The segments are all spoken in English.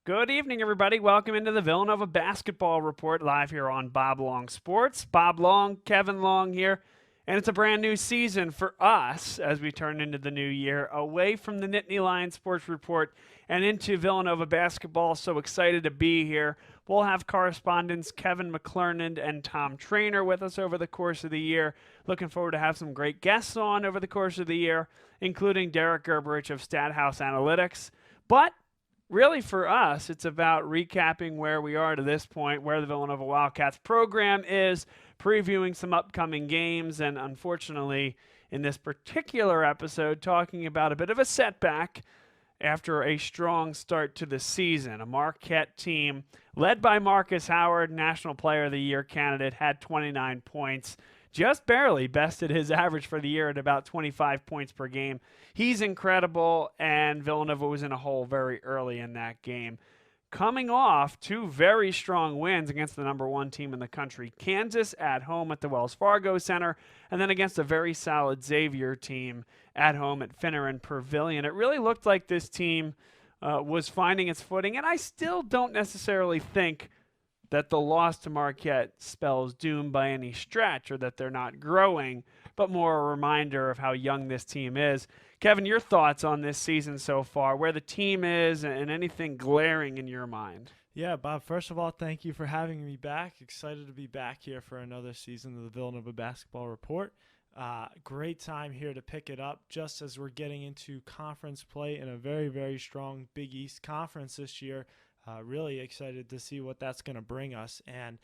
Good evening, everybody. Welcome into the Villanova Basketball Report live here on Bob Long Sports. Bob Long, Kevin Long here, and it's a brand new season for us as we turn into the new year, away from the Nittany Lions Sports Report and into Villanova basketball. So excited to be here. We'll have correspondents Kevin McClernand and Tom Trainer with us over the course of the year. Looking forward to have some great guests on over the course of the year, including Derek Gerberich of Stathouse Analytics. But really, for us, it's about recapping where we are to this point, where the Villanova Wildcats program is, previewing some upcoming games, and unfortunately, in this particular episode, talking about a bit of a setback after a strong start to the season. A Marquette team led by Marcus Howard, National Player of the Year candidate, had 29 points. Just barely bested his average for the year at about 25 points per game. He's incredible, and Villanova was in a hole very early in that game. Coming off two very strong wins against the number one team in the country, Kansas at home at the Wells Fargo Center, and then against a very solid Xavier team at home at Finneran Pavilion. It really looked like this team was finding its footing, and I still don't necessarily think that the loss to Marquette spells doom by any stretch or that they're not growing, but more a reminder of how young this team is. Kevin, your thoughts on this season so far, where the team is, and anything glaring in your mind? Yeah, Bob, first of all, thank you for having me back. Excited to be back here for another season of the Villanova Basketball Report. Great time here to pick it up just as we're getting into conference play in a very, very strong Big East conference this year. Really excited to see what that's going to bring us. And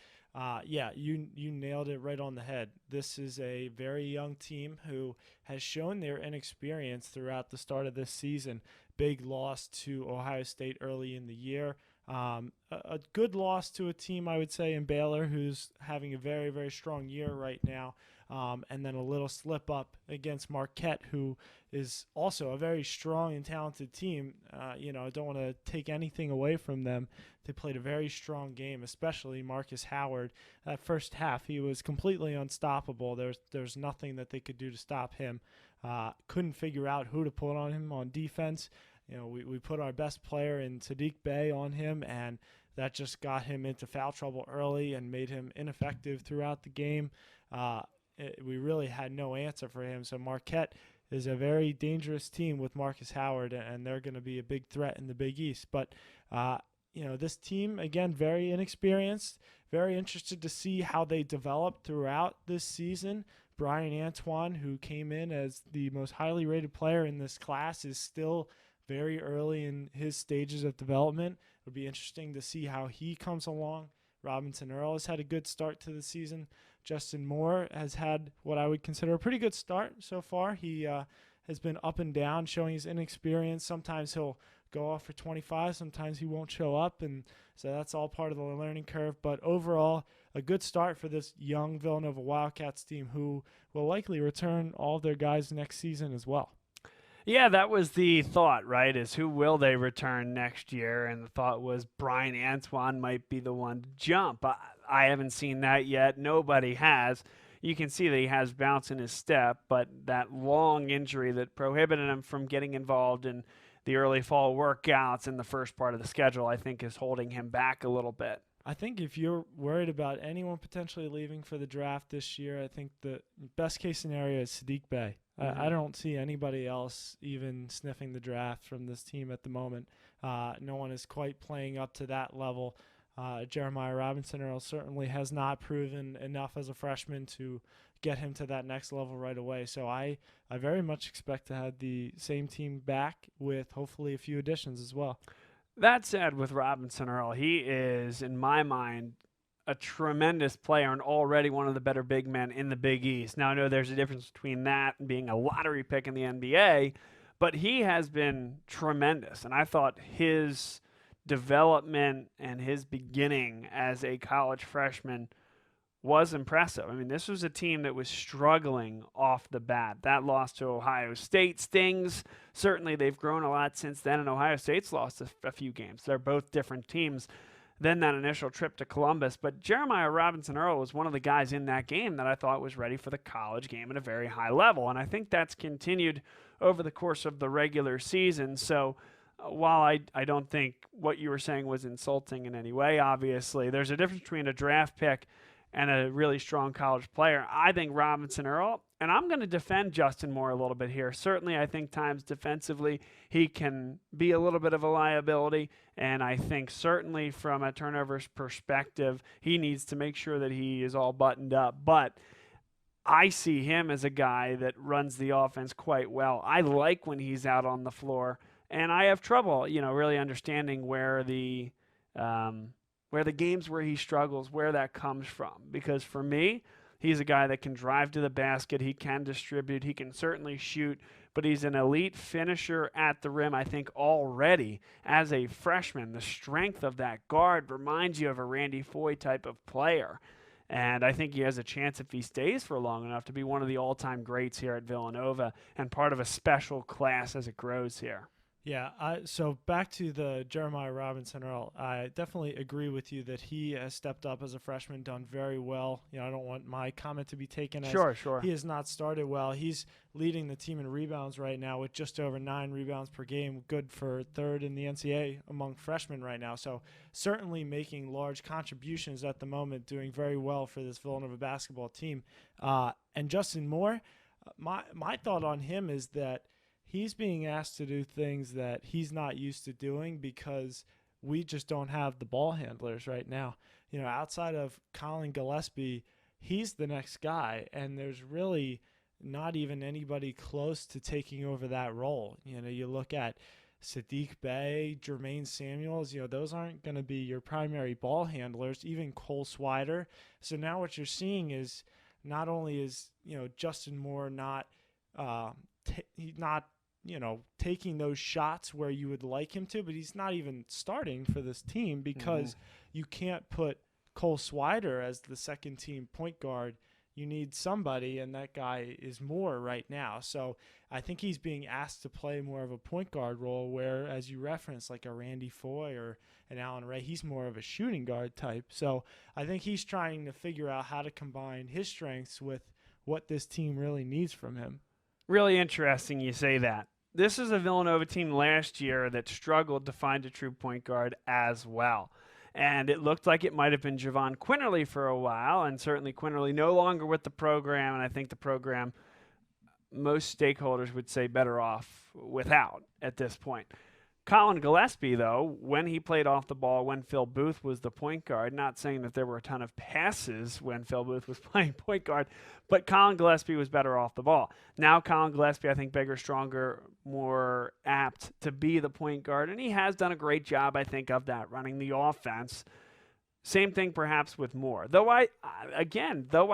yeah, you nailed it right on the head. This is a very young team who has shown their inexperience throughout the start of this season. Big loss to Ohio State early in the year. A good loss to a team, I would say, in Baylor, who's having a very, very strong year right now. And then a little slip up against Marquette, who is also a very strong and talented team. I don't want to take anything away from them. They played a very strong game, especially Marcus Howard. That first half, he was completely unstoppable. There's nothing that they could do to stop him. Couldn't figure out who to put on him on defense. We put our best player in Sadiq Bey on him, and that just got him into foul trouble early and made him ineffective throughout the game. We really had no answer for him. So Marquette is a very dangerous team with Marcus Howard, and they're going to be a big threat in the Big East. But, this team, again, very inexperienced, very interested to see how they develop throughout this season. Brian Antoine, who came in as the most highly rated player in this class, is still very early in his stages of development. It'll be interesting to see how he comes along. Robinson Earl has had a good start to the season. Justin Moore has had what I would consider a pretty good start so far. He has been up and down, showing his inexperience. Sometimes he'll go off for 25. Sometimes he won't show up, and so that's all part of the learning curve. But overall, a good start for this young Villanova Wildcats team, who will likely return all of their guys next season as well. Yeah, that was the thought, right, is who will they return next year? And the thought was Brian Antoine might be the one to jump. I haven't seen that yet. Nobody has. You can see that he has bounce in his step, but that long injury that prohibited him from getting involved in the early fall workouts in the first part of the schedule, I think, is holding him back a little bit. I think if you're worried about anyone potentially leaving for the draft this year, I think the best case scenario is Sadiq Bey. I don't see anybody else even sniffing the draft from this team at the moment. No one is quite playing up to that level. Jeremiah Robinson Earl certainly has not proven enough as a freshman to get him to that next level right away. So I very much expect to have the same team back with hopefully a few additions as well. That said, with Robinson Earl, he is, in my mind, a tremendous player and already one of the better big men in the Big East. Now, I know there's a difference between that and being a lottery pick in the NBA, but he has been tremendous. And I thought his development and his beginning as a college freshman was impressive. I mean, this was a team that was struggling off the bat. That loss to Ohio State stings. Certainly, they've grown a lot since then, and Ohio State's lost a few games. They're both different teams than that initial trip to Columbus. But Jeremiah Robinson Earl was one of the guys in that game that I thought was ready for the college game at a very high level, and I think that's continued over the course of the regular season. So while I don't think what you were saying was insulting in any way, obviously, there's a difference between a draft pick and a really strong college player. I think Robinson Earl, and I'm going to defend Justin Moore a little bit here. Certainly, I think times defensively he can be a little bit of a liability, and I think certainly from a turnovers perspective, he needs to make sure that he is all buttoned up. But I see him as a guy that runs the offense quite well. I like when he's out on the floor, and I have trouble, really understanding where the games where he struggles, where that comes from. Because for me, he's a guy that can drive to the basket, he can distribute, he can certainly shoot, but he's an elite finisher at the rim. I think already as a freshman, the strength of that guard reminds you of a Randy Foye type of player. And I think he has a chance, if he stays for long enough, to be one of the all-time greats here at Villanova and part of a special class as it grows here. Yeah, so back to the Jeremiah Robinson Earl. I definitely agree with you that he has stepped up as a freshman, done very well. I don't want my comment to be taken as Sure. he has not started well. He's leading the team in rebounds right now with just over 9 rebounds per game, good for third in the NCAA among freshmen right now. So certainly making large contributions at the moment, doing very well for this Villanova basketball team. And Justin Moore, my thought on him is that he's being asked to do things that he's not used to doing because we just don't have the ball handlers right now. Outside of Collin Gillespie, he's the next guy, and there's really not even anybody close to taking over that role. You look at Sadiq Bey, Jermaine Samuels, those aren't going to be your primary ball handlers, even Cole Swider. So now what you're seeing is not only is, Justin Moore not taking those shots where you would like him to, but he's not even starting for this team because you can't put Cole Swider as the second team point guard. You need somebody, and that guy is Moore right now. So I think he's being asked to play more of a point guard role where, as you referenced, like a Randy Foye or an Allen Ray, he's more of a shooting guard type. So I think he's trying to figure out how to combine his strengths with what this team really needs from him. Really interesting you say that. This is a Villanova team last year that struggled to find a true point guard as well. And it looked like it might have been Javon Quinterly for a while, and certainly Quinterly no longer with the program, and I think the program, most stakeholders would say better off without at this point. Collin Gillespie, though, when he played off the ball, when Phil Booth was the point guard, not saying that there were a ton of passes when Phil Booth was playing point guard, but Collin Gillespie was better off the ball. Now Collin Gillespie, I think, bigger, stronger, more apt to be the point guard, and he has done a great job, I think, of that, running the offense. Same thing perhaps with Moore. Though I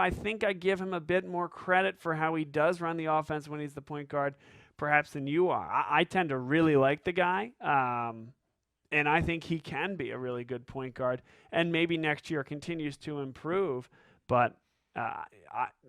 think I give him a bit more credit for how he does run the offense when he's the point guard, perhaps than you are. I tend to really like the guy, and I think he can be a really good point guard, and maybe next year continues to improve. But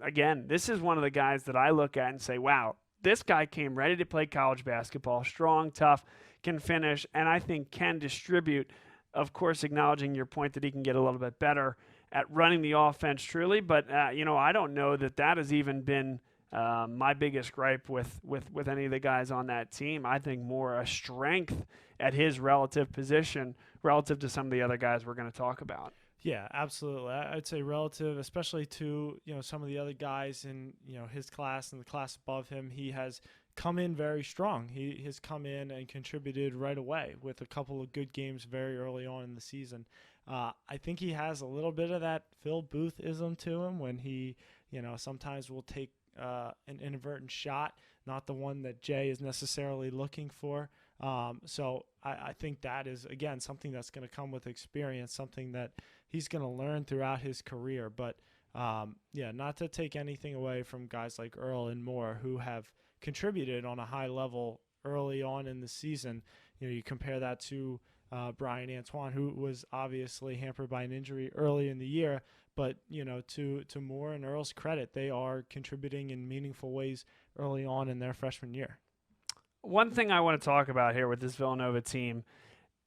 again, this is one of the guys that I look at and say, wow, this guy came ready to play college basketball, strong, tough, can finish, and I think can distribute. Of course, acknowledging your point that he can get a little bit better at running the offense truly, but I don't know that has even been my biggest gripe with any of the guys on that team. I think more a strength at his relative position relative to some of the other guys we're going to talk about. Yeah, absolutely. I'd say relative, especially to some of the other guys in his class and the class above him. He has come in very strong. He has come in and contributed right away with a couple of good games very early on in the season. I think he has a little bit of that Phil Booth-ism to him when he sometimes will take an inadvertent shot, not the one that Jay is necessarily looking for. So I think that is, again, something that's going to come with experience, something that he's going to learn throughout his career. But, not to take anything away from guys like Earl and Moore who have contributed on a high level early on in the season. You compare that to Brian Antoine, who was obviously hampered by an injury early in the year. But, to Moore and Earl's credit, they are contributing in meaningful ways early on in their freshman year. One thing I want to talk about here with this Villanova team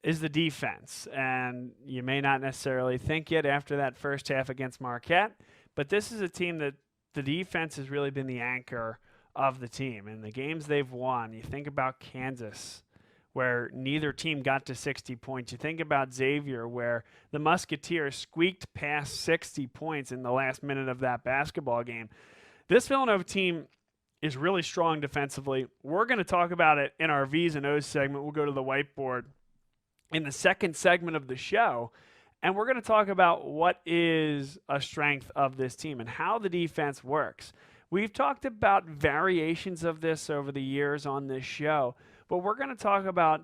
is the defense. And you may not necessarily think it after that first half against Marquette, but this is a team that the defense has really been the anchor of the team. And the games they've won, you think about Kansas, where neither team got to 60 points. You think about Xavier, where the Musketeers squeaked past 60 points in the last minute of that basketball game. This Villanova team is really strong defensively. We're going to talk about it in our V's and O's segment. We'll go to the whiteboard in the second segment of the show, and we're going to talk about what is a strength of this team and how the defense works. We've talked about variations of this over the years on this show, but we're going to talk about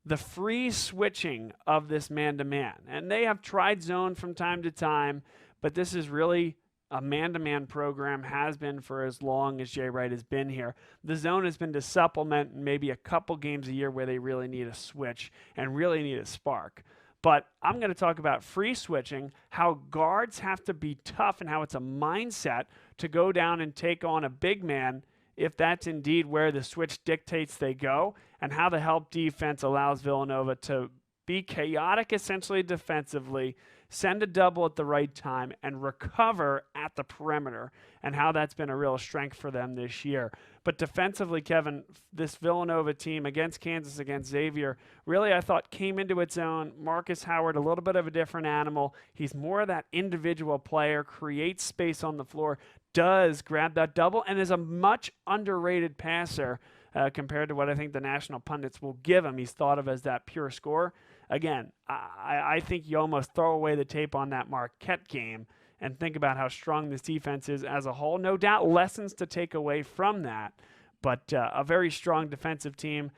the free switching of this man-to-man. And they have tried zone from time to time, but this is really a man-to-man program, has been for as long as Jay Wright has been here. The zone has been to supplement maybe a couple games a year where they really need a switch and really need a spark. But I'm going to talk about free switching, how guards have to be tough and how it's a mindset to go down and take on a big man if that's indeed where the switch dictates they go, and how the help defense allows Villanova to be chaotic essentially defensively, send a double at the right time, and recover at the perimeter, and how that's been a real strength for them this year. But defensively, Kevin, this Villanova team against Kansas, against Xavier, really I thought came into its own. Marcus Howard, a little bit of a different animal. He's more of that individual player, creates space on the floor, does grab that double, and is a much underrated passer compared to what I think the national pundits will give him. He's thought of as that pure scorer. Again, I think you almost throw away the tape on that Marquette game and think about how strong this defense is as a whole. No doubt lessons to take away from that, but a very strong defensive team.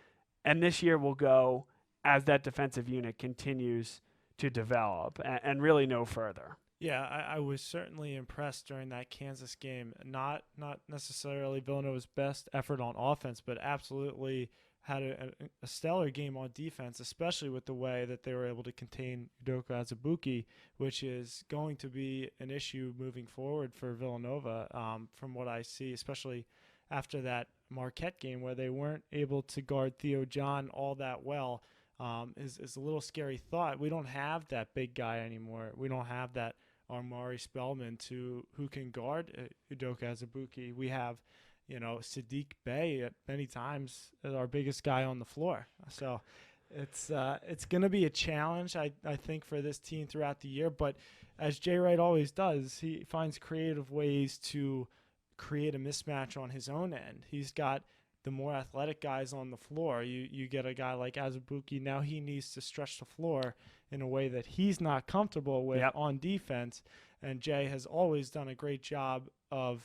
And this year will go as that defensive unit continues to develop and really no further. Yeah, I was certainly impressed during that Kansas game. Not necessarily Villanova's best effort on offense, but absolutely had a stellar game on defense, especially with the way that they were able to contain Udoka Azubuike, which is going to be an issue moving forward for Villanova from what I see, especially after that Marquette game where they weren't able to guard Theo John all that well. Is a little scary thought. We don't have that big guy anymore. We don't have that Amari Spellman who can guard Udoka Azubuike. We have, Sadiq Bey at many times as our biggest guy on the floor. So it's going to be a challenge, I think, for this team throughout the year. But as Jay Wright always does, he finds creative ways to create a mismatch on his own end. He's got the more athletic guys on the floor. You get a guy like Azubuike. Now he needs to stretch the floor in a way that he's not comfortable with on defense. And Jay has always done a great job of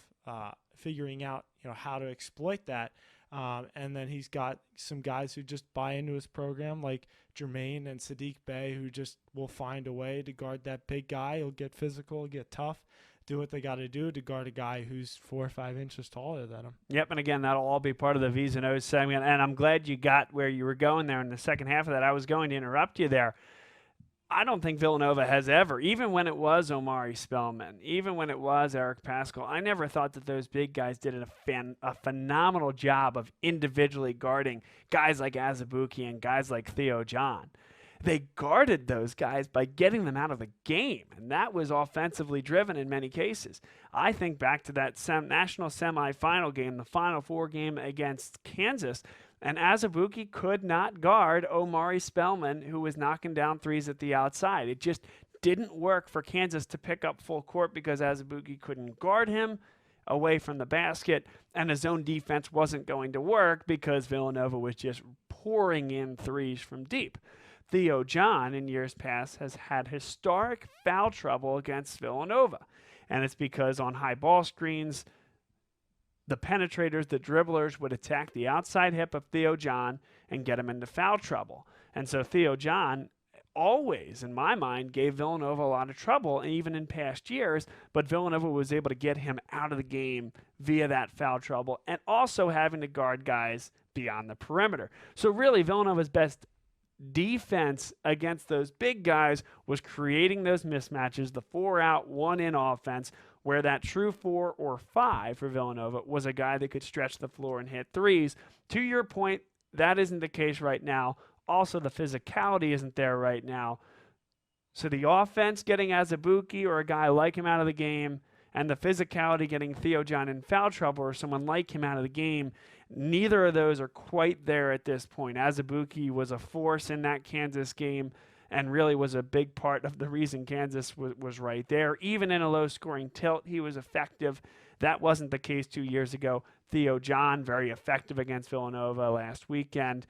figuring out how to exploit that. And then he's got some guys who just buy into his program, like Jermaine and Sadiq Bey, who just will find a way to guard that big guy. He'll get physical, get tough, do what they got to do to guard a guy who's 4 or 5 inches taller than him. Yep, and again, that'll all be part of the V's and O's segment, and I'm glad you got where you were going there in the second half of that. I was going to interrupt you there. I don't think Villanova has ever, even when it was Omari Spellman, even when it was Eric Paschal, I never thought that those big guys did a phenomenal job of individually guarding guys like Azubuike and guys like Theo John. They guarded those guys by getting them out of the game, and that was offensively driven in many cases. I think back to that national semifinal game, the Final Four game against Kansas, and Azubuike could not guard Omari Spellman, who was knocking down threes at the outside. It just didn't work for Kansas to pick up full court because Azubuike couldn't guard him away from the basket, and his zone defense wasn't going to work because Villanova was just pouring in threes from deep. Theo John, in years past, has had historic foul trouble against Villanova. And it's because on high ball screens, the penetrators, the dribblers, would attack the outside hip of Theo John and get him into foul trouble. And so Theo John always, in my mind, gave Villanova a lot of trouble, even in past years, but Villanova was able to get him out of the game via that foul trouble and also having to guard guys beyond the perimeter. So really, Villanova's best defense against those big guys was creating those mismatches, the 4-out, 1-in offense, where that true 4 or 5 for Villanova was a guy that could stretch the floor and hit threes. To your point, that isn't the case right now. Also, the physicality isn't there right now. So the offense getting Azubuike or a guy like him out of the game and the physicality getting Theo John in foul trouble or someone like him out of the game, neither of those are quite there at this point. Azubuike was a force in that Kansas game and really was a big part of the reason Kansas was right there. Even in a low-scoring tilt, he was effective. That wasn't the case 2 years ago. Theo John, very effective against Villanova last weekend.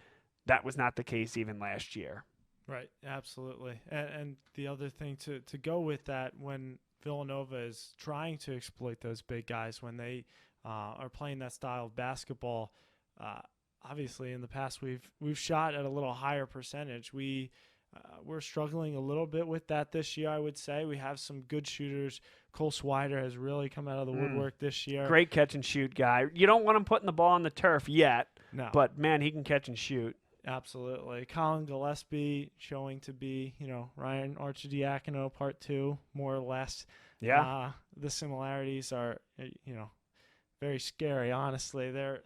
That was not the case even last year. Right, absolutely. And the other thing to go with that, when Villanova is trying to exploit those big guys, when they are playing that style of basketball, obviously in the past we've shot at a little higher percentage. We're struggling a little bit with that this year, I would say. We have some good shooters. Cole Swider has really come out of the woodwork this year. Great catch and shoot guy. You don't want him putting the ball on the turf yet, no, but man, he can catch and shoot. Absolutely. Collin Gillespie showing to be, Ryan Arcidiacono Part 2, more or less. Yeah. The similarities are, very scary, honestly. They're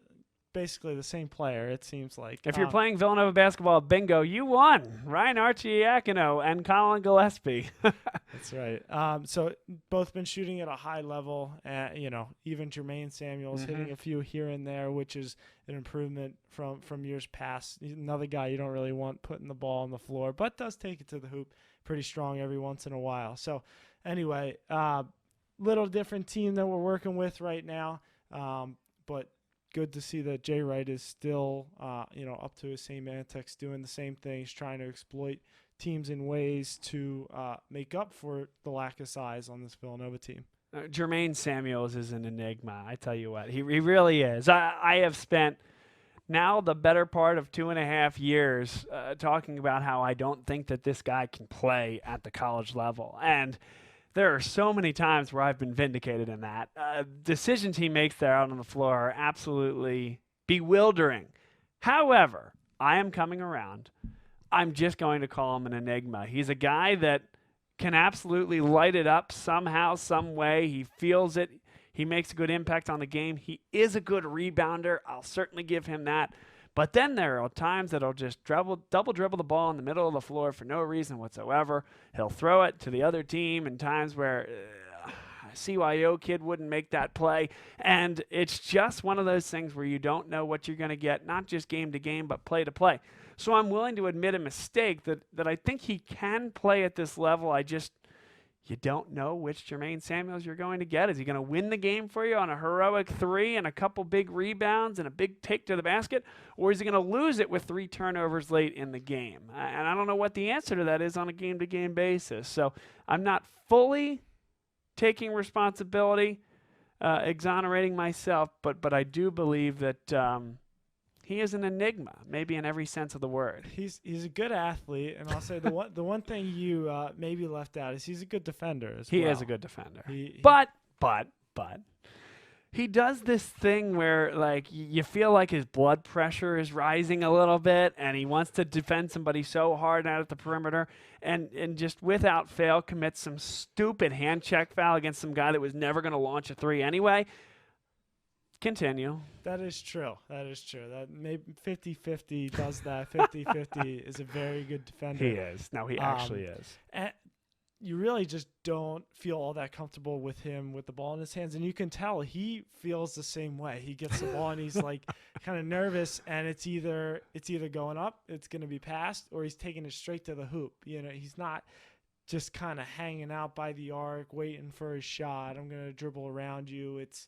basically the same player, it seems like. If you're playing Villanova basketball bingo, you won. Ryan Arcidiacono and Collin Gillespie. That's right. So both been shooting at a high level. Even Jermaine Samuels hitting a few here and there, which is an improvement from years past. He's another guy you don't really want putting the ball on the floor, but does take it to the hoop pretty strong every once in a while. So anyway, little different team that we're working with right now, but good to see that Jay Wright is still, up to his same antics, doing the same things, trying to exploit teams in ways to make up for the lack of size on this Villanova team. Jermaine Samuels is an enigma. I tell you what, he really is. I have spent now the better part of 2.5 years talking about how I don't think that this guy can play at the college level. And there are so many times where I've been vindicated in that. Decisions he makes there out on the floor are absolutely bewildering. However, I am coming around. I'm just going to call him an enigma. He's a guy that can absolutely light it up somehow, some way. He feels it. He makes a good impact on the game. He is a good rebounder. I'll certainly give him that. But then there are times that he'll just double dribble the ball in the middle of the floor for no reason whatsoever. He'll throw it to the other team in times where a CYO kid wouldn't make that play. And it's just one of those things where you don't know what you're going to get, not just game to game, but play to play. So I'm willing to admit a mistake that I think he can play at this level. You don't know which Jermaine Samuels you're going to get. Is he going to win the game for you on a heroic 3 and a couple big rebounds and a big take to the basket? Or is he going to lose it with 3 turnovers late in the game? And I don't know what the answer to that is on a game-to-game basis. So I'm not fully taking responsibility, exonerating myself, but I do believe that he is an enigma, maybe in every sense of the word. He's a good athlete, and I'll say the one thing you maybe left out is he's a good defender as well. He is a good defender. But he does this thing where like you feel like his blood pressure is rising a little bit, and he wants to defend somebody so hard out at the perimeter, and just without fail commits some stupid hand check foul against some guy that was never going to launch a 3 anyway. Continue. That is true. That maybe 50-50 does that. 50-50 is a very good defender. He is. No, he actually is. And you really just don't feel all that comfortable with him with the ball in his hands. And you can tell he feels the same way. He gets the ball and he's like kind of nervous, and it's either going up, it's going to be passed, or he's taking it straight to the hoop. He's not just kind of hanging out by the arc, waiting for his shot. I'm going to dribble around you. It's,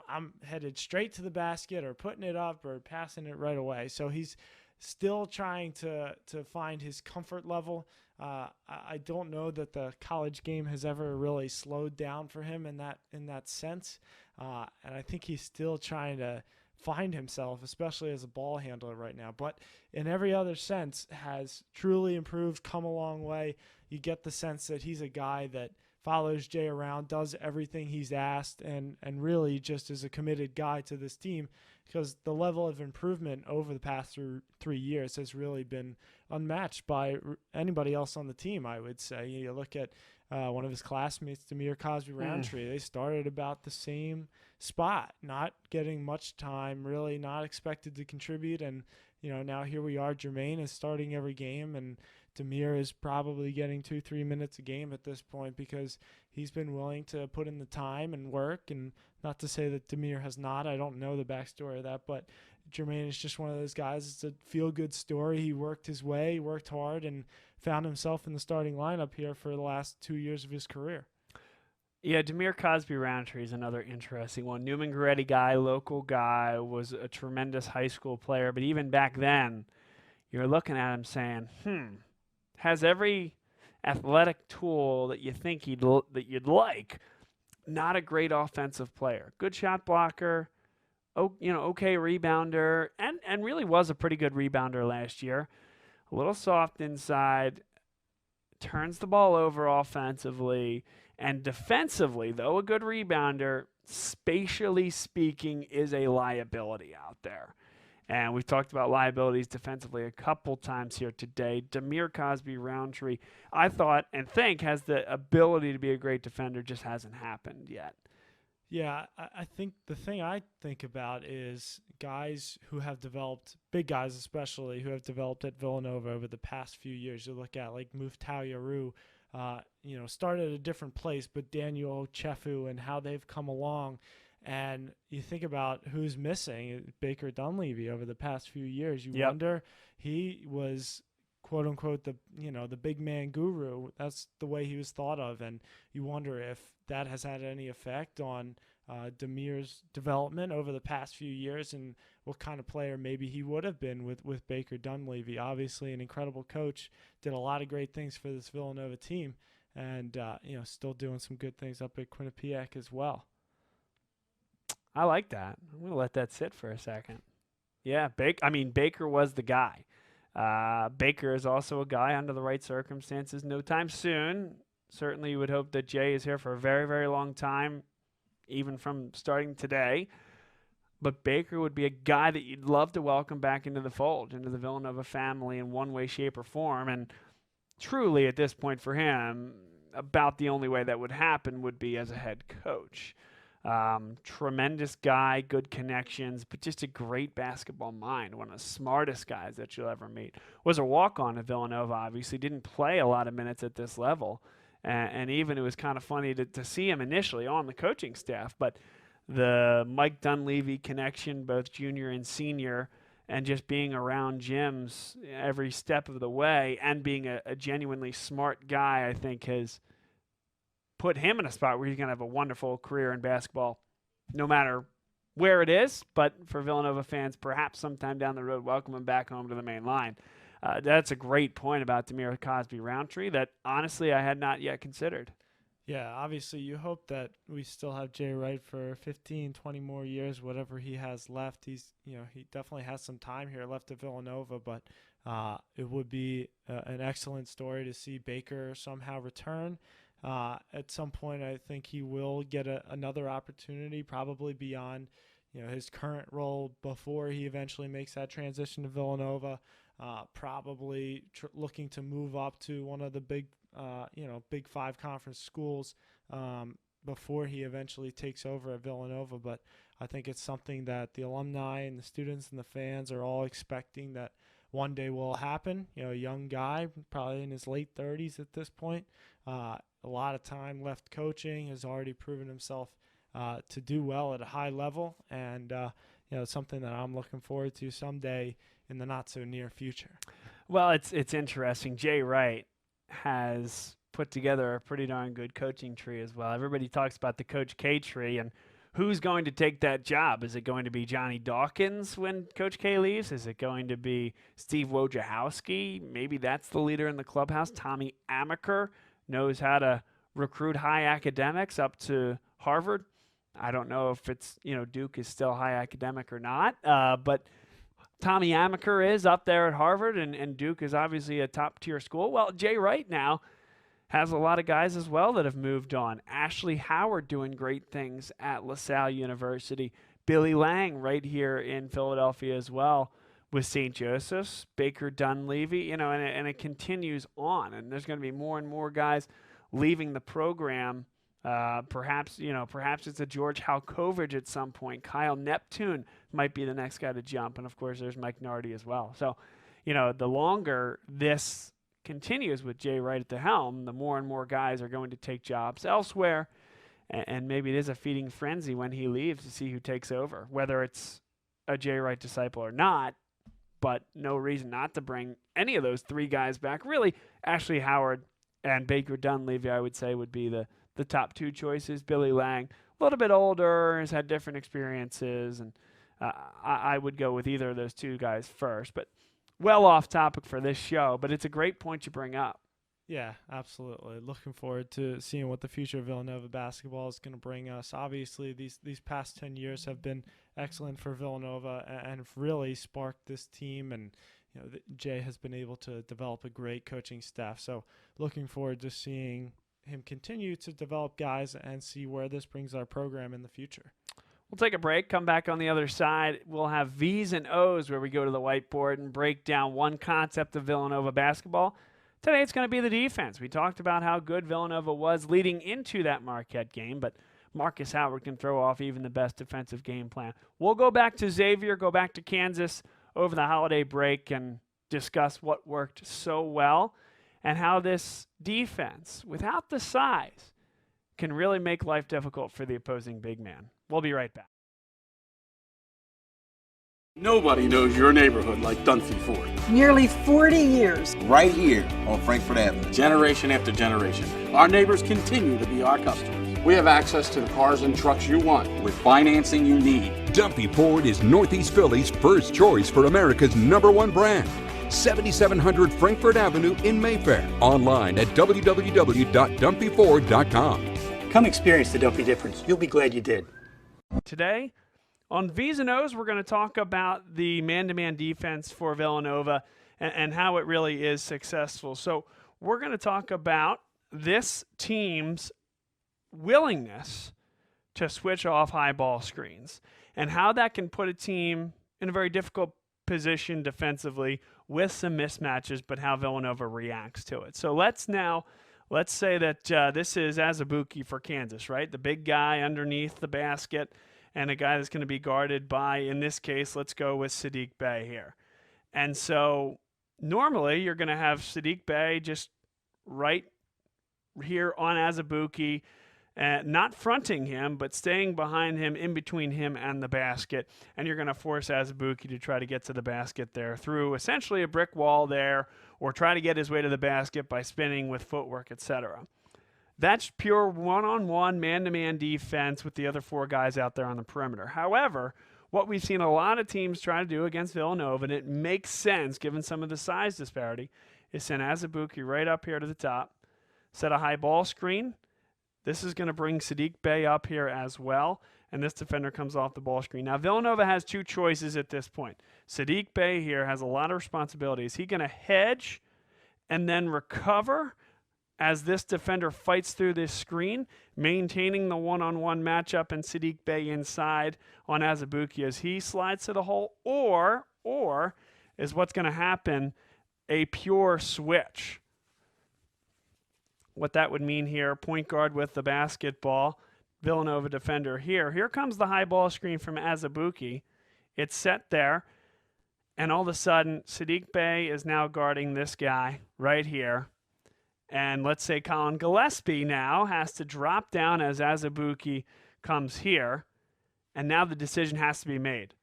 I'm headed straight to the basket or putting it up or passing it right away. So he's still trying to find his comfort level. I don't know that the college game has ever really slowed down for him in that sense. And I think he's still trying to find himself, especially as a ball handler right now. But in every other sense has truly improved, come a long way. You get the sense that he's a guy that follows Jay around, does everything he's asked, and really just is a committed guy to this team, because the level of improvement over the past 3 years has really been unmatched by anybody else on the team, I would say. You look at one of his classmates, Demir Cosby-Roundtree. They started about the same spot, not getting much time, really not expected to contribute, and now here we are. Jermaine is starting every game and Demir is probably getting 2-3 minutes a game at this point because he's been willing to put in the time and work. And not to say that Demir has not. I don't know the backstory of that, but Jermaine is just one of those guys. It's a feel-good story. He worked his way, worked hard, and found himself in the starting lineup here for the last 2 years of his career. Yeah, Demir Cosby-Roundtree is another interesting one. Newman Goretti guy, local guy, was a tremendous high school player. But even back then, you're looking at him saying, has every athletic tool that you think that you'd like. Not a great offensive player. Good shot blocker, okay rebounder, and really was a pretty good rebounder last year. A little soft inside, turns the ball over offensively, and defensively, though a good rebounder, spatially speaking, is a liability out there. And we've talked about liabilities defensively a couple times here today. Demir Cosby-Roundtree, I thought and think, has the ability to be a great defender, just hasn't happened yet. Yeah, I think the thing I think about is guys who have developed, big guys especially, who have developed at Villanova over the past few years. You look at like Muftau Yaru, started at a different place, but Daniel Chefu and how they've come along. And you think about who's missing, Baker Dunleavy over the past few years. You wonder, he was quote unquote the big man guru. That's the way he was thought of, and you wonder if that has had any effect on Demir's development over the past few years and what kind of player maybe he would have been with Baker Dunleavy. Obviously an incredible coach, did a lot of great things for this Villanova team, and still doing some good things up at Quinnipiac as well. I like that. I'm going to let that sit for a second. Yeah, Baker was the guy. Baker is also a guy under the right circumstances. No time soon. Certainly you would hope that Jay is here for a very, very long time, even from starting today. But Baker would be a guy that you'd love to welcome back into the fold, into the Villanova family in one way, shape, or form. And truly, at this point for him, about the only way that would happen would be as a head coach. Tremendous guy, good connections, but just a great basketball mind. One of the smartest guys that you'll ever meet. Was a walk-on at Villanova, obviously. Didn't play a lot of minutes at this level. And even it was kind of funny to see him initially on the coaching staff. But the Mike Dunleavy connection, both junior and senior, and just being around gyms every step of the way and being a genuinely smart guy, I think has put him in a spot where he's going to have a wonderful career in basketball, no matter where it is. But for Villanova fans, perhaps sometime down the road, welcome him back home to the main line. That's a great point about Demir Cosby-Roundtree that, honestly, I had not yet considered. Yeah, obviously you hope that we still have Jay Wright for 15, 20 more years, whatever he has left. He definitely has some time here left at Villanova, but it would be an excellent story to see Baker somehow return. At some point, I think he will get another opportunity, probably beyond his current role before he eventually makes that transition to Villanova. Probably looking to move up to one of the big Five conference schools before he eventually takes over at Villanova. But I think it's something that the alumni and the students and the fans are all expecting that one day will happen. A young guy, probably in his late 30s at this point. A lot of time left coaching, has already proven himself to do well at a high level, and it's something that I'm looking forward to someday in the not so near future. Well, it's interesting. Jay Wright has put together a pretty darn good coaching tree as well. Everybody talks about the Coach K tree and who's going to take that job. Is it going to be Johnny Dawkins when Coach K leaves? Is it going to be Steve Wojciechowski? Maybe that's the leader in the clubhouse. Tommy Amaker knows how to recruit high academics up to Harvard. I don't know if it's, Duke is still high academic or not, but Tommy Amaker is up there at Harvard, and Duke is obviously a top-tier school. Well, Jay Wright now has a lot of guys as well that have moved on. Ashley Howard doing great things at LaSalle University. Billy Lang right here in Philadelphia as well with St. Joseph's. Baker Dunleavy, and it continues on. And there's going to be more and more guys leaving the program. Perhaps it's a George Halkovich at some point. Kyle Neptune might be the next guy to jump. And, of course, there's Mike Nardi as well. So, the longer this continues with Jay Wright at the helm, the more and more guys are going to take jobs elsewhere, and maybe it is a feeding frenzy when he leaves to see who takes over, whether it's a Jay Wright disciple or not, but no reason not to bring any of those three guys back. Really, Ashley Howard and Baker Dunleavy, I would say, would be the top two choices. Billy Lang, a little bit older, has had different experiences, and I would go with either of those two guys first. But well off topic for this show, but it's a great point you bring up. Yeah, absolutely. Looking forward to seeing what the future of Villanova basketball is going to bring us. Obviously, these past 10 years have been excellent for Villanova and have really sparked this team. And Jay has been able to develop a great coaching staff. So looking forward to seeing him continue to develop guys and see where this brings our program in the future. We'll take a break, come back on the other side. We'll have V's and O's where we go to the whiteboard and break down one concept of Villanova basketball. Today it's going to be the defense. We talked about how good Villanova was leading into that Marquette game, but Marcus Howard can throw off even the best defensive game plan. We'll go back to Xavier, go back to Kansas over the holiday break and discuss what worked so well and how this defense, without the size, can really make life difficult for the opposing big man. We'll be right back. Nobody knows your neighborhood like Dunphy Ford. Nearly 40 years. Right here on Frankfurt Avenue. Generation after generation. Our neighbors continue to be our customers. We have access to the cars and trucks you want with financing you need. Dunphy Ford is Northeast Philly's first choice for America's #1 brand. 7700 Frankfurt Avenue in Mayfair. Online at www.dunphyford.com. Come experience the Dunphy difference. You'll be glad you did. Today, on V's and O's, we're going to talk about the man-to-man defense for Villanova and how it really is successful. So we're going to talk about this team's willingness to switch off high ball screens and how that can put a team in a very difficult position defensively with some mismatches, but how Villanova reacts to it. So let's say that this is Azubuike for Kansas, right? The big guy underneath the basket and a guy that's going to be guarded by, in this case, let's go with Saddiq Bey here. And so normally you're going to have Saddiq Bey just right here on Azubuike, not fronting him, but staying behind him, in between him and the basket. And you're going to force Azubuike to try to get to the basket there through essentially a brick wall there, or try to get his way to the basket by spinning with footwork, etc. That's pure one-on-one, man-to-man defense with the other four guys out there on the perimeter. However, what we've seen a lot of teams try to do against Villanova, and it makes sense given some of the size disparity, is send Azubuike right up here to the top, set a high ball screen. This is going to bring Saddiq Bey up here as well, and this defender comes off the ball screen. Now, Villanova has two choices at this point. Saddiq Bey here has a lot of responsibility. Is he going to hedge and then recover as this defender fights through this screen, maintaining the one-on-one matchup and Saddiq Bey inside on Azubuike as he slides to the hole, or is what's going to happen a pure switch? What that would mean here, point guard with the basketball, Villanova defender here. Here comes the high ball screen from Azubuike. It's set there, and all of a sudden, Saddiq Bey is now guarding this guy right here. And let's say Collin Gillespie now has to drop down as Azubuike comes here, and now the decision has to be made.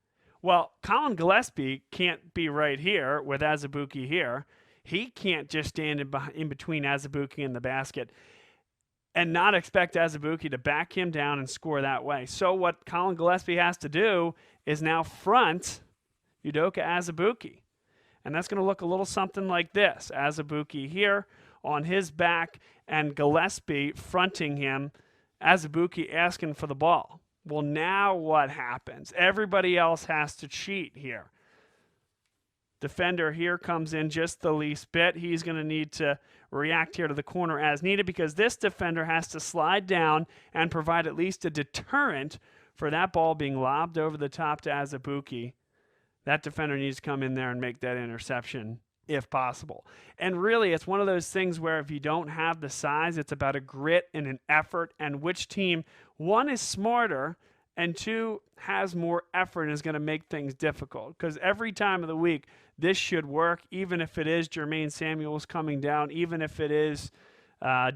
Well, Collin Gillespie can't be right here with Azubuike here. He can't just stand in between Azubuike and the basket and not expect Azubuike to back him down and score that way. So what Collin Gillespie has to do is now front Udoka Azubuike. And that's going to look a little something like this. Azubuike here on his back and Gillespie fronting him, Azubuike asking for the ball. Well, now what happens? Everybody else has to cheat here. Defender here comes in just the least bit. He's going to need to react here to the corner as needed because this defender has to slide down and provide at least a deterrent for that ball being lobbed over the top to Azubuike. That defender needs to come in there and make that interception if possible. And really, it's one of those things where if you don't have the size, it's about a grit and an effort and which team, one, is smarter and 2, has more effort and is going to make things difficult. Because every time of the week, this should work, even if it is Jermaine Samuels coming down, even if it is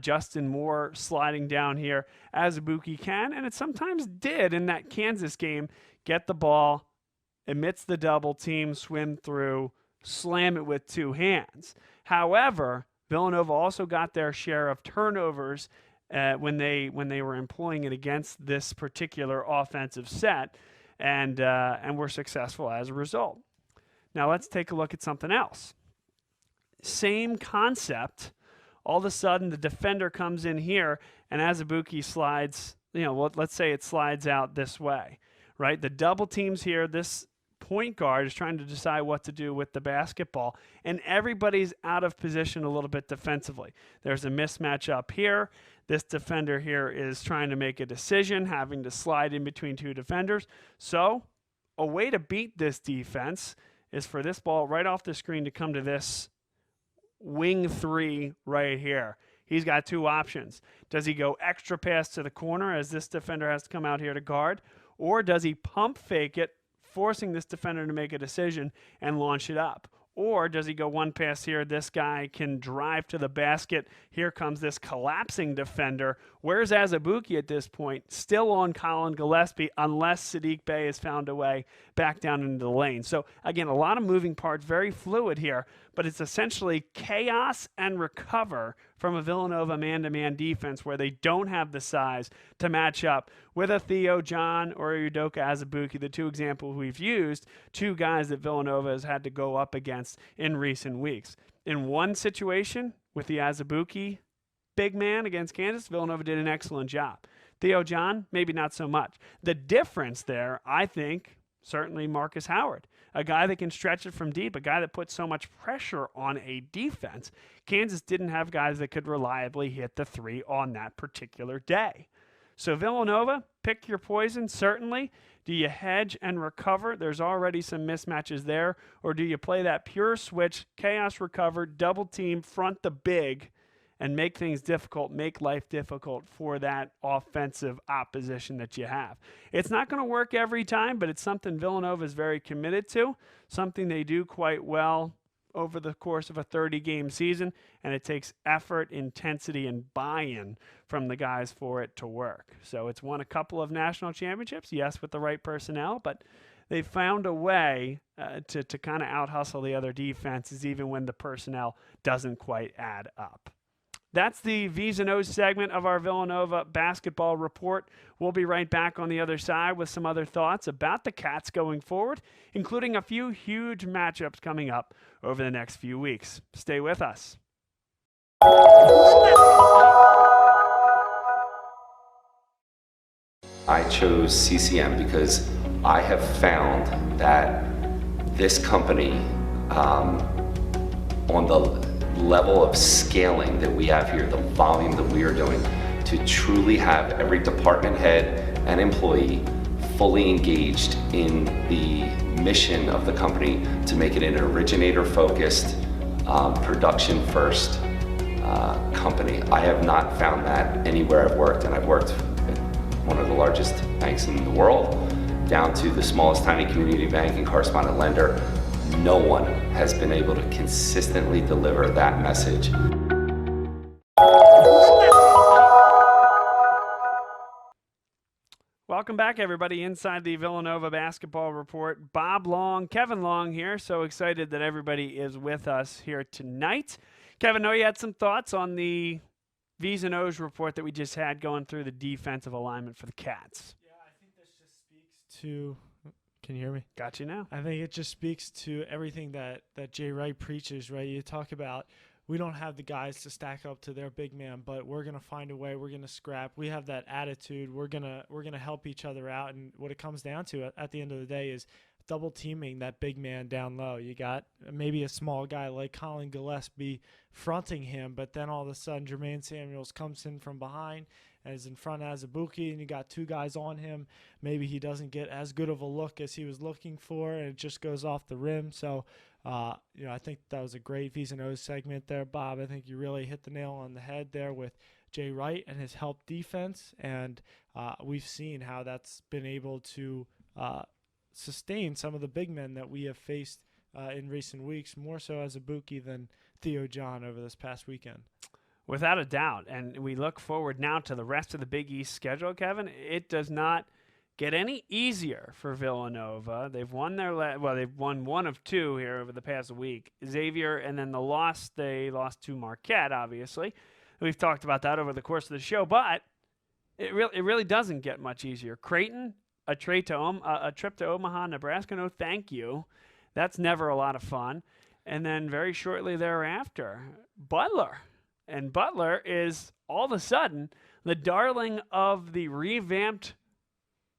Justin Moore sliding down here. Azubuike can, and it sometimes did in that Kansas game, get the ball, amidst the double team, swim through, slam it with 2 hands. However, Villanova also got their share of turnovers when they were employing it against this particular offensive set, and were successful as a result. Now let's take a look at something else. Same concept. All of a sudden, the defender comes in here, and Azubuike slides. Let's say it slides out this way, right? The double teams here. This point guard is trying to decide what to do with the basketball, and everybody's out of position a little bit defensively. There's a mismatch up here. This defender here is trying to make a decision, having to slide in between 2 defenders. So a way to beat this defense is for this ball right off the screen to come to this wing 3 right here. He's got 2 options. Does he go extra pass to the corner as this defender has to come out here to guard, or does he pump fake it, forcing this defender to make a decision and launch it up? Or does he go one pass here? This guy can drive to the basket. Here comes this collapsing defender. Where's Azubuike at this point? Still on Collin Gillespie, unless Saddiq Bey has found a way back down into the lane. So, again, a lot of moving parts, very fluid here, but it's essentially chaos and recover from a Villanova man-to-man defense where they don't have the size to match up with a Theo John or a Udoka Azubuike, the 2 examples we've used, 2 guys that Villanova has had to go up against in recent weeks. In one situation with the Azubuike big man against Kansas, Villanova did an excellent job. Theo John, maybe not so much. The difference there, I think, certainly Marcus Howard, a guy that can stretch it from deep, a guy that puts so much pressure on a defense. Kansas didn't have guys that could reliably hit the 3 on that particular day. So Villanova, pick your poison, certainly. Do you hedge and recover? There's already some mismatches there. Or do you play that pure switch, chaos recover, double team, front the big, and make things difficult, make life difficult for that offensive opposition that you have? It's not going to work every time, but it's something Villanova is very committed to, something they do quite well over the course of a 30-game season, and it takes effort, intensity, and buy-in from the guys for it to work. So it's won a couple of national championships, yes, with the right personnel, but they found a way to kind of out-hustle the other defenses even when the personnel doesn't quite add up. That's the V's and O's segment of our Villanova basketball report. We'll be right back on the other side with some other thoughts about the Cats going forward, including a few huge matchups coming up over the next few weeks. Stay with us. I chose CCM because I have found that this company, on the level of scaling that we have here, the volume that we are doing, to truly have every department head and employee fully engaged in the mission of the company to make it an originator-focused, production-first company. I have not found that anywhere I've worked, and I've worked at one of the largest banks in the world, down to the smallest tiny community bank and correspondent lender. No one has been able to consistently deliver that message. Welcome back, everybody, inside the Villanova basketball report. Bob Long, Kevin Long here. So excited that everybody is with us here tonight. Kevin, I know you had some thoughts on the V's and O's report that we just had going through the defensive alignment for the Cats. Yeah, I think this just speaks to... Can you hear me? Got you now. I think it just speaks to everything that Jay Wright preaches, right? You talk about we don't have the guys to stack up to their big man, but we're going to find a way. We're going to scrap. We have that attitude. We're going to help each other out. And what it comes down to at the end of the day is double teaming that big man down low. You got maybe a small guy like Collin Gillespie fronting him, but then all of a sudden Jermaine Samuels comes in from behind and is in front of Azubuike, and you got two guys on him. Maybe he doesn't get as good of a look as he was looking for, and it just goes off the rim. So, I think that was a great V's and O's segment there, Bob. I think you really hit the nail on the head there with Jay Wright and his help defense, and we've seen how that's been able to sustain some of the big men that we have faced in recent weeks, more so as Azubuike than Theo John over this past weekend. Without a doubt. And we look forward now to the rest of the Big East schedule, Kevin. It does not get any easier for Villanova. They've won they've won one of two here over the past week. Xavier, and then they lost to Marquette, obviously. We've talked about that over the course of the show, but it really doesn't get much easier. Creighton, a trip to Omaha, Nebraska, no thank you. That's never a lot of fun. And then very shortly thereafter, Butler. And Butler is all of a sudden the darling of the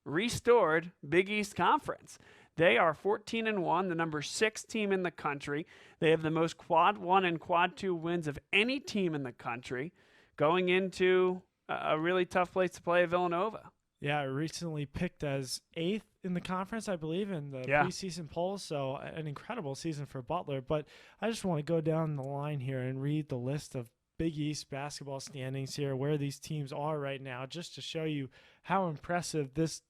restored Big East Conference. They are 14-1, the number 6 team in the country. They have the most quad 1 and quad 2 wins of any team in the country, going into a really tough place to play at Villanova. Yeah, recently picked as 8th in the conference, I believe, in the preseason polls. So an incredible season for Butler. But I just want to go down the line here and read the list of Big East basketball standings here, where these teams are right now, just to show you how impressive this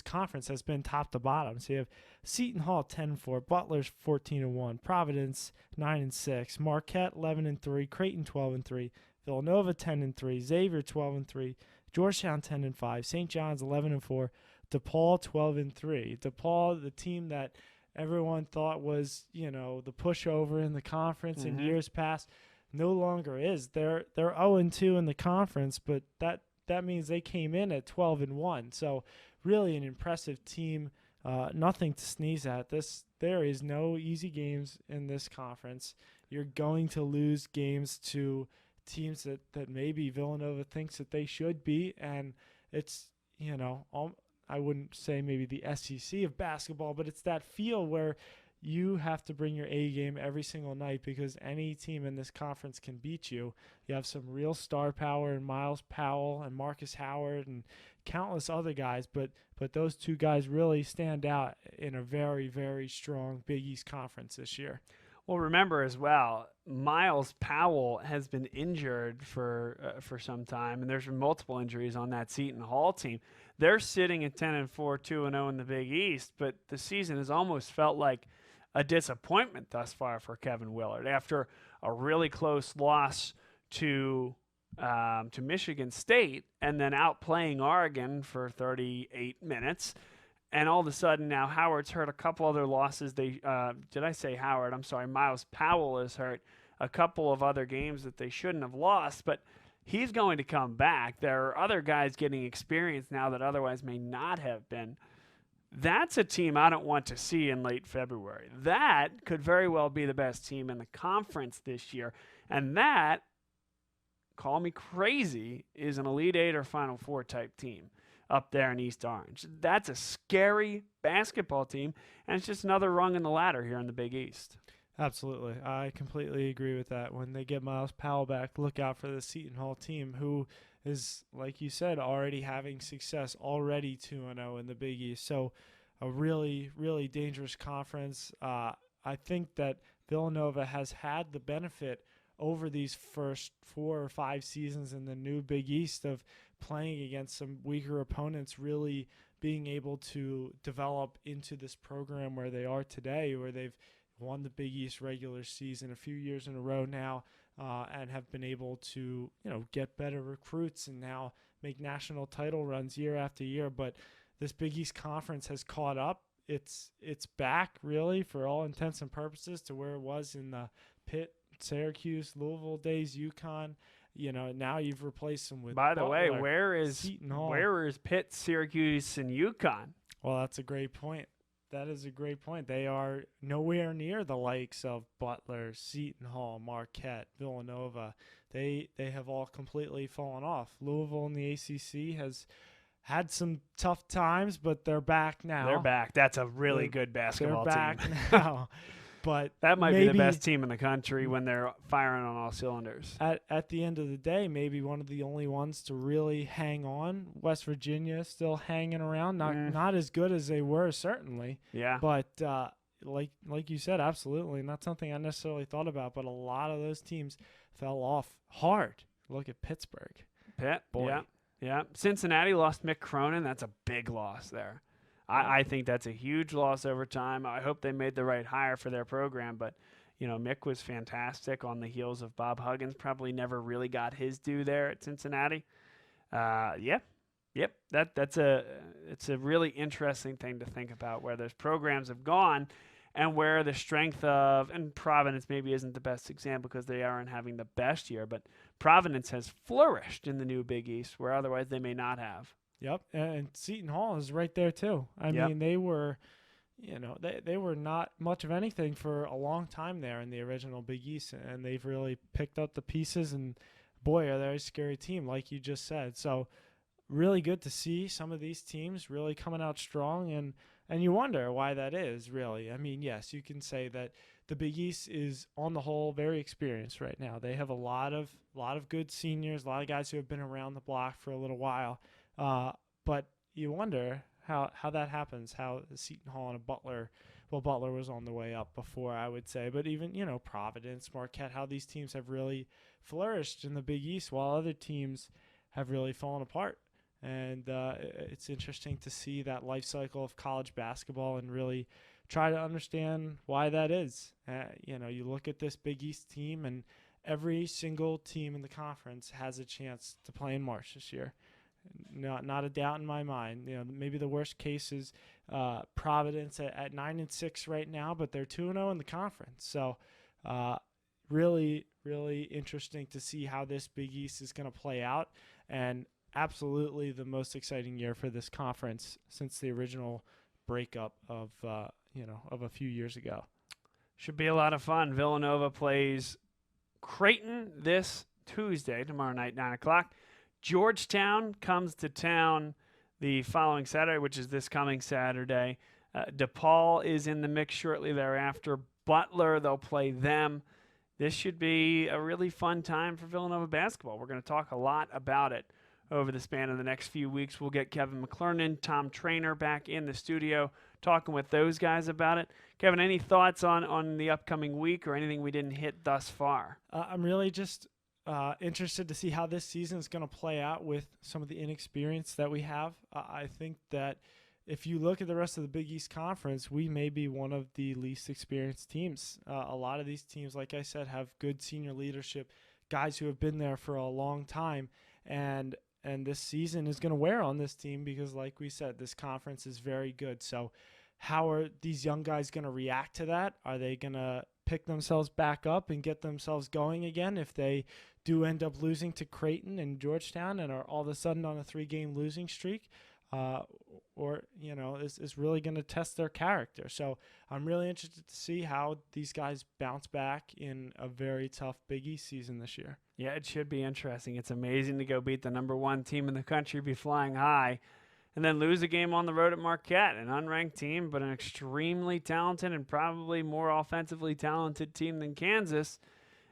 conference has been top to bottom. So you have Seton Hall 10-4, Butler's 14-1, Providence 9-6, Marquette 11-3, Creighton 12-3, Villanova 10-3, Xavier 12-3, Georgetown 10-5, St. John's 11-4, DePaul 12-3. DePaul, the team that everyone thought was, the pushover in the conference in years past, no longer is. They're 0-2 in the conference, but that means they came in at 12-1. So really an impressive team. Nothing to sneeze at. There is no easy games in this conference. You're going to lose games to teams that maybe Villanova thinks that they should be, and it's, I wouldn't say maybe the SEC of basketball, but it's that feel where you have to bring your A game every single night, because any team in this conference can beat you. You have some real star power in Miles Powell and Marcus Howard and countless other guys, but those two guys really stand out in a very, very strong Big East conference this year. Well, remember as well, Miles Powell has been injured for some time, and there's been multiple injuries on that Seton Hall team. They're sitting at 10-4, 2-0 in the Big East, but the season has almost felt like a disappointment thus far for Kevin Willard after a really close loss to Michigan State, and then outplaying Oregon for 38 minutes. And all of a sudden now Howard's hurt, a couple other losses. Did I say Howard? I'm sorry. Miles Powell is hurt. A couple of other games that they shouldn't have lost, but he's going to come back. There are other guys getting experience now that otherwise may not have been. That's a team I don't want to see in late February. That could very well be the best team in the conference this year. And that, call me crazy, is an Elite Eight or Final Four type team up there in East Orange. That's a scary basketball team, and it's just another rung in the ladder here in the Big East. Absolutely. I completely agree with that. When they get Miles Powell back, look out for the Seton Hall team, who is, like you said, already having success, already 2-0 in the Big East. So a really, really dangerous conference. I think that Villanova has had the benefit over these first 4 or 5 seasons in the new Big East of playing against some weaker opponents, really being able to develop into this program where they are today, where they've won the Big East regular season a few years in a row now, and have been able to, get better recruits and now make national title runs year after year. But this Big East Conference has caught up. It's back, really, for all intents and purposes, to where it was in the Pitt, Syracuse, Louisville days, UConn. Now you've replaced them with By the way, Butler, where is Seton Hall. Where is Pitt, Syracuse, and UConn? Well, that's a great point. That is a great point. They are nowhere near the likes of Butler, Seton Hall, Marquette, Villanova. They have all completely fallen off. Louisville in the ACC has had some tough times, but they're back now. They're back. That's a really good basketball team. They're back now. But that might be the maybe best team in the country when they're firing on all cylinders. At the end of the day, maybe one of the only ones to really hang on. West Virginia still hanging around, not as good as they were, certainly. Yeah. But like you said, absolutely not something I necessarily thought about. But a lot of those teams fell off hard. Look at Pittsburgh. Pitt, Boy. yeah. Cincinnati lost Mick Cronin. That's a big loss there. I think that's a huge loss over time. I hope they made the right hire for their program, but Mick was fantastic on the heels of Bob Huggins. Probably never really got his due there at Cincinnati. Yep. It's a really interesting thing to think about where those programs have gone and where the strength of, and Providence maybe isn't the best example because they aren't having the best year, but Providence has flourished in the new Big East where otherwise they may not have. Yep, and Seton Hall is right there too. I mean, they were, they were not much of anything for a long time there in the original Big East, and they've really picked up the pieces. And boy, are they a scary team, like you just said. So, really good to see some of these teams really coming out strong, and you wonder why that is. Really, I mean, yes, you can say that the Big East is on the whole very experienced right now. They have a lot of good seniors, a lot of guys who have been around the block for a little while. But you wonder how that happens, how Seton Hall and Butler was on the way up before, I would say, but even, Providence, Marquette, how these teams have really flourished in the Big East while other teams have really fallen apart. And it's interesting to see that life cycle of college basketball and really try to understand why that is. You look at this Big East team, and every single team in the conference has a chance to play in March this year. Not a doubt in my mind. Maybe the worst case is Providence at 9-6 right now, but they're 2-0 in the conference. So, really, really interesting to see how this Big East is going to play out, and absolutely the most exciting year for this conference since the original breakup of a few years ago. Should be a lot of fun. Villanova plays Creighton this Tuesday, tomorrow night, 9:00. Georgetown comes to town the following Saturday, which is this coming Saturday. DePaul is in the mix shortly thereafter. Butler, they'll play them. This should be a really fun time for Villanova basketball. We're going to talk a lot about it over the span of the next few weeks. We'll get Kevin McClernand, Tom Trainer back in the studio talking with those guys about it. Kevin, any thoughts on the upcoming week or anything we didn't hit thus far? I'm really just interested to see how this season is going to play out with some of the inexperience that we have. I think that if you look at the rest of the Big East Conference, we may be one of the least experienced teams. A lot of these teams, like I said, have good senior leadership, guys who have been there for a long time, and this season is going to wear on this team because, like we said, this conference is very good. So how are these young guys going to react to that? Are they going to pick themselves back up and get themselves going again if they do end up losing to Creighton and Georgetown and are all of a sudden on a 3-game losing streak? Or is really going to test their character. So I'm really interested to see how these guys bounce back in a very tough Big East season this year. Yeah, it should be interesting. It's amazing to go beat the number 1 team in the country, be flying high, and then lose a game on the road at Marquette, an unranked team, but an extremely talented and probably more offensively talented team than Kansas,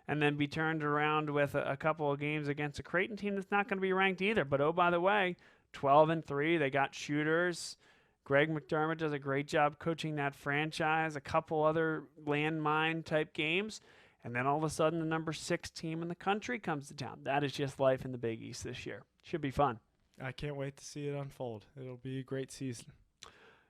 and then be turned around with a couple of games against a Creighton team that's not going to be ranked either. But, oh, by the way, 12-3, they got shooters. Greg McDermott does a great job coaching that franchise, a couple other landmine-type games, and then all of a sudden the number 6 team in the country comes to town. That is just life in the Big East this year. Should be fun. I can't wait to see it unfold. It'll be a great season.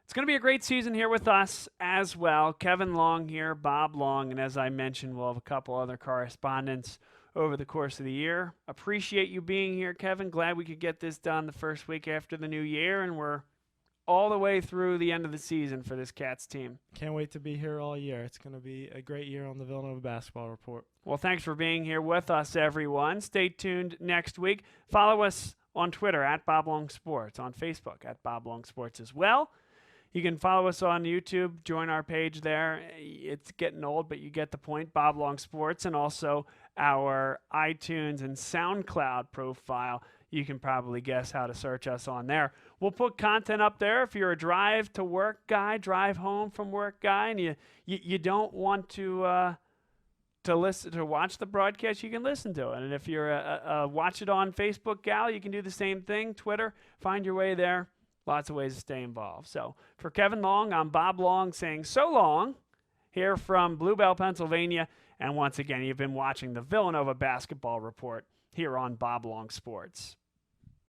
It's going to be a great season here with us as well. Kevin Long here, Bob Long, and as I mentioned, we'll have a couple other correspondents over the course of the year. Appreciate you being here, Kevin. Glad we could get this done the first week after the new year, and we're all the way through the end of the season for this Cats team. Can't wait to be here all year. It's going to be a great year on the Villanova Basketball Report. Well, thanks for being here with us, everyone. Stay tuned next week. Follow us on Twitter at Bob Long Sports, on Facebook at Bob Long Sports as well. You can follow us on YouTube, join our page there. It's getting old, but you get the point, Bob Long Sports, and also our iTunes and SoundCloud profile. You can probably guess how to search us on there. We'll put content up there if you're a drive to work guy, drive home from work guy, and you don't want to watch the broadcast. You can listen to it. And if you're a watch it on Facebook gal, you can do the same thing. Twitter, find your way there. Lots of ways to stay involved. So for Kevin Long, I'm Bob Long saying so long here from Blue Bell, Pennsylvania. And once again, you've been watching the Villanova Basketball Report here on Bob Long Sports.